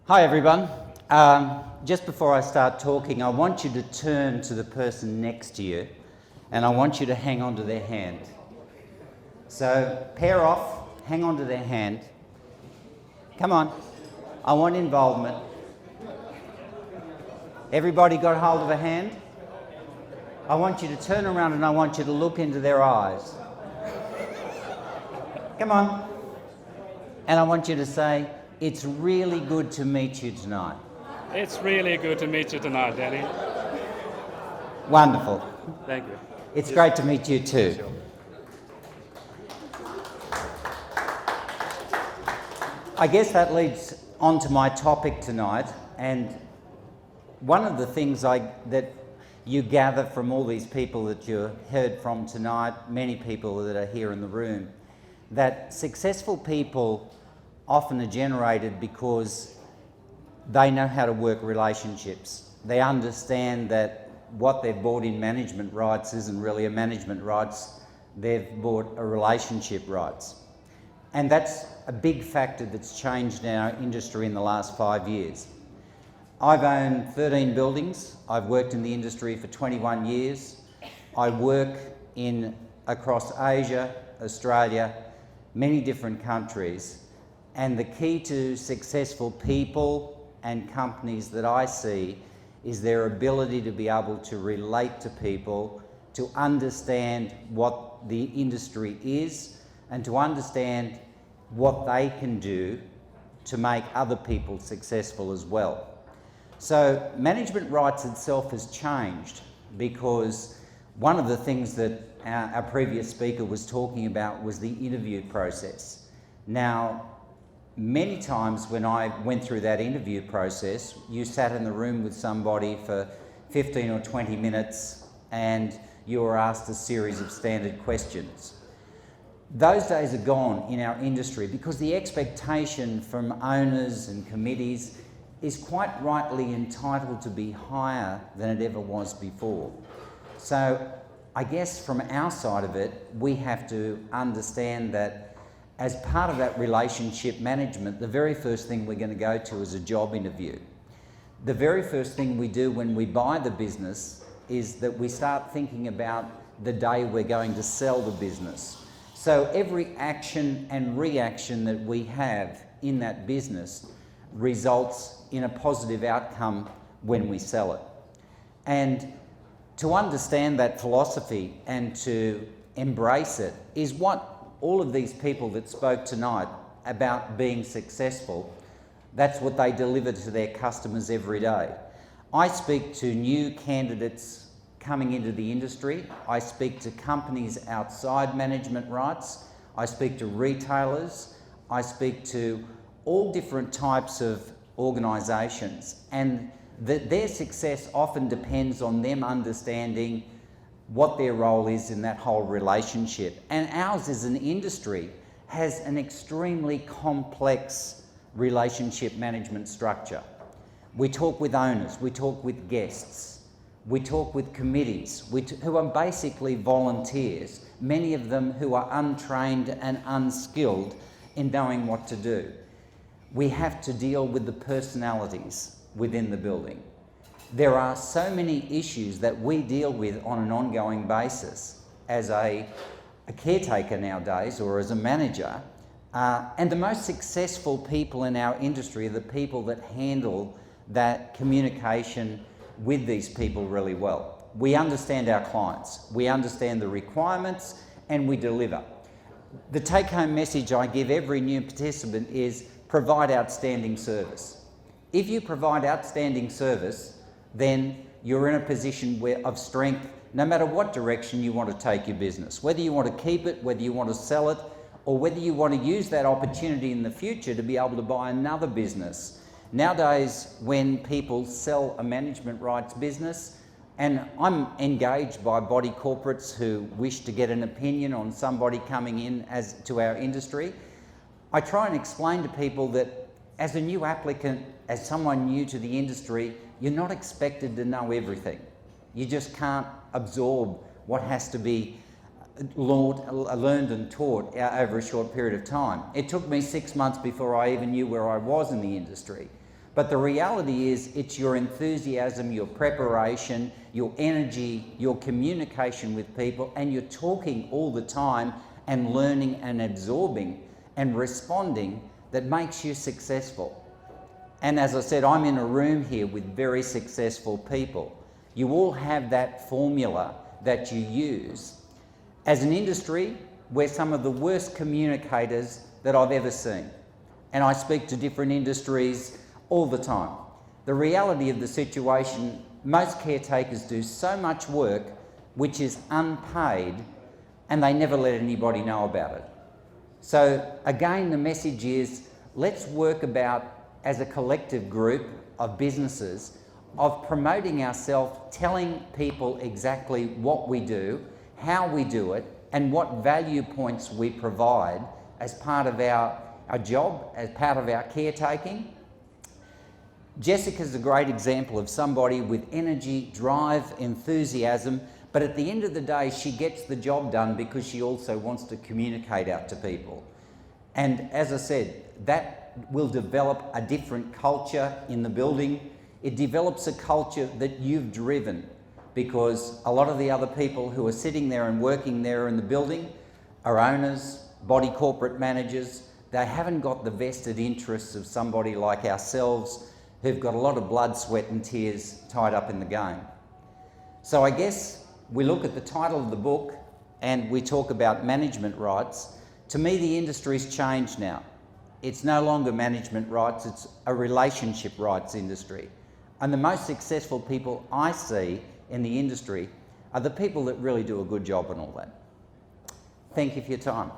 Hi everyone. Just before I start talking, I want you to turn to the person next to you and I want you to hang on to their hand. So pair off, hang on to their hand. Come on, I want involvement. Everybody got hold of a hand? I want you to turn around and I want you to look into their eyes. Come on. And I want you to say, "It's really good to meet you tonight." It's really good to meet you tonight, Danny. Wonderful. Thank you. It's great to meet you too. I guess that leads on to my topic tonight, and one of the things that you gather from all these people that you heard from tonight, many people that are here in the room, that successful people often are generated because they know how to work relationships. They understand that what they've bought in management rights isn't really a management rights, they've bought a relationship rights. And that's a big factor that's changed in our industry in the last 5 years. I've owned 13 buildings, I've worked in the industry for 21 years, I work across Asia, Australia, many different countries. And the key to successful people and companies that I see is their ability to be able to relate to people, to understand what the industry is, and to understand what they can do to make other people successful as well. So management rights itself has changed because one of the things that our previous speaker was talking about was the interview process. Now, many times when I went through that interview process, you sat in the room with somebody for 15 or 20 minutes and you were asked a series of standard questions. Those days are gone in our industry because the expectation from owners and committees is quite rightly entitled to be higher than it ever was before. So I guess from our side of it, we have to understand that as part of that relationship management, the very first thing we're going to go to is a job interview. The very first thing we do when we buy the business is that we start thinking about the day we're going to sell the business. So every action and reaction that we have in that business results in a positive outcome when we sell it. And to understand that philosophy and to embrace it is what all of these people that spoke tonight about being successful, that's what they deliver to their customers every day. I speak to new candidates coming into the industry. I speak to companies outside management rights. I speak to retailers. I speak to all different types of organisations, and their success often depends on them understanding what their role is in that whole relationship. And ours as an industry has an extremely complex relationship management structure. We talk with owners, we talk with guests, we talk with committees who are basically volunteers, many of them who are untrained and unskilled in knowing what to do. We have to deal with the personalities within the building. There are so many issues that we deal with on an ongoing basis as a caretaker nowadays or as a manager, and the most successful people in our industry are the people that handle that communication with these people really well. We understand our clients, we understand the requirements, and we deliver. The take-home message I give every new participant is provide outstanding service. If you provide outstanding service, then you're in a position of strength no matter what direction you want to take your business. Whether you want to keep it, whether you want to sell it, or whether you want to use that opportunity in the future to be able to buy another business. Nowadays, when people sell a management rights business, and I'm engaged by body corporates who wish to get an opinion on somebody coming in to our industry, I try and explain to people that as a new applicant, as someone new to the industry, you're not expected to know everything. You just can't absorb what has to be learned and taught over a short period of time. It took me 6 months before I even knew where I was in the industry. But the reality is it's your enthusiasm, your preparation, your energy, your communication with people, and you're talking all the time and learning and absorbing and responding that makes you successful. And as I said, I'm in a room here with very successful people. You all have that formula that you use. As an industry, we're some of the worst communicators that I've ever seen. And I speak to different industries all the time. The reality of the situation, most caretakers do so much work which is unpaid, and they never let anybody know about it. So again, the message is, let's work about, as a collective group of businesses, of promoting ourselves, telling people exactly what we do, how we do it, and what value points we provide as part of our job, as part of our caretaking. Jessica's a great example of somebody with energy, drive, enthusiasm, but at the end of the day, she gets the job done because she also wants to communicate out to people. And as I said, that will develop a different culture in the building. It develops a culture that you've driven, because a lot of the other people who are sitting there and working there in the building are owners, body corporate managers. They haven't got the vested interests of somebody like ourselves who've got a lot of blood, sweat and tears tied up in the game. So I guess we look at the title of the book and we talk about management rights. To me, the industry's changed now. It's no longer management rights, it's a relationship rights industry. And the most successful people I see in the industry are the people that really do a good job and all that. Thank you for your time.